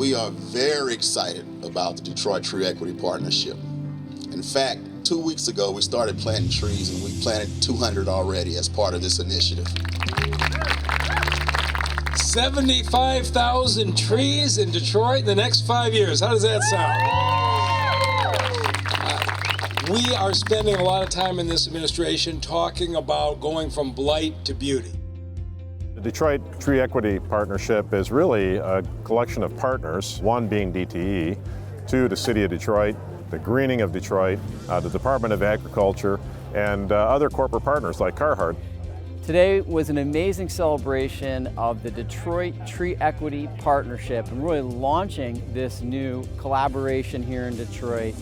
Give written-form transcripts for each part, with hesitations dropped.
We are very excited about the Detroit Tree Equity Partnership. In fact, 2 weeks ago, we started planting trees, and we planted 200 already as part of this initiative. 75,000 trees in Detroit in the next 5 years. How does that sound? We are spending a lot of time in this administration talking about going from blight to beauty. The Detroit Tree Equity Partnership is really a collection of partners, one being DTE, two, the City of Detroit, the Greening of Detroit, the Department of Agriculture, and other corporate partners like Carhartt. Today was an amazing celebration of the Detroit Tree Equity Partnership and really launching this new collaboration here in Detroit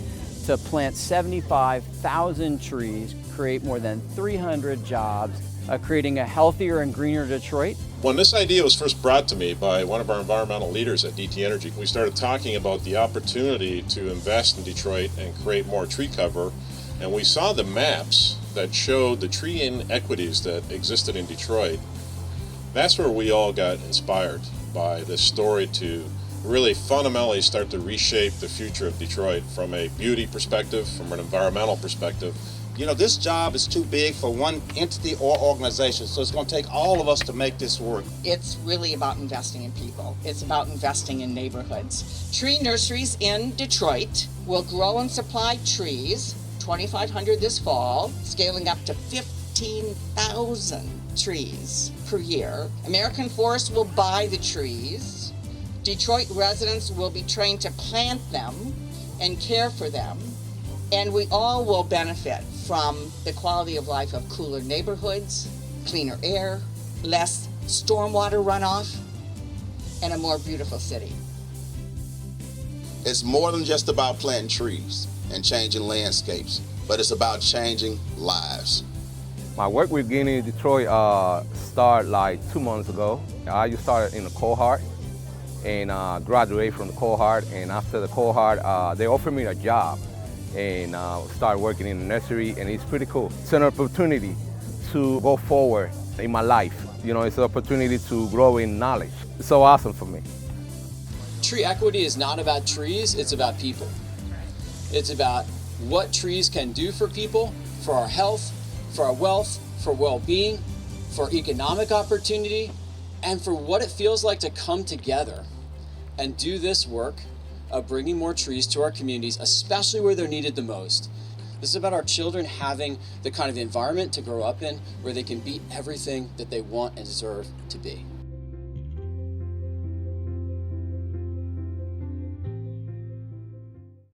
to plant 75,000 trees, create more than 300 jobs, creating a healthier and greener Detroit. When this idea was first brought to me by one of our environmental leaders at DTE Energy, we started talking about the opportunity to invest in Detroit and create more tree cover, and we saw the maps that showed the tree inequities that existed in Detroit. That's where we all got inspired by this story to really fundamentally start to reshape the future of Detroit from a beauty perspective, from an environmental perspective. You know, this job is too big for one entity or organization, so it's going to take all of us to make this work. It's really about investing in people. It's about investing in neighborhoods. Tree nurseries in Detroit will grow and supply trees, 2,500 this fall, scaling up to 15,000 trees per year. American Forest will buy the trees. Detroit residents will be trained to plant them and care for them. And we all will benefit from the quality of life of cooler neighborhoods, cleaner air, less stormwater runoff, and a more beautiful city. It's more than just about planting trees and changing landscapes, but it's about changing lives. My work with Greening in Detroit started like 2 months ago. I just started in the cohort and graduated from the cohort, and after the cohort, they offered me a job and started working in the nursery, and it's pretty cool. It's an opportunity to go forward in my life. You know, it's an opportunity to grow in knowledge. It's so awesome for me. Tree equity is not about trees, it's about people. It's about what trees can do for people, for our health, for our wealth, for well-being, for economic opportunity, and for what it feels like to come together and do this work of bringing more trees to our communities, especially where they're needed the most. This is about our children having the kind of environment to grow up in where they can be everything that they want and deserve to be.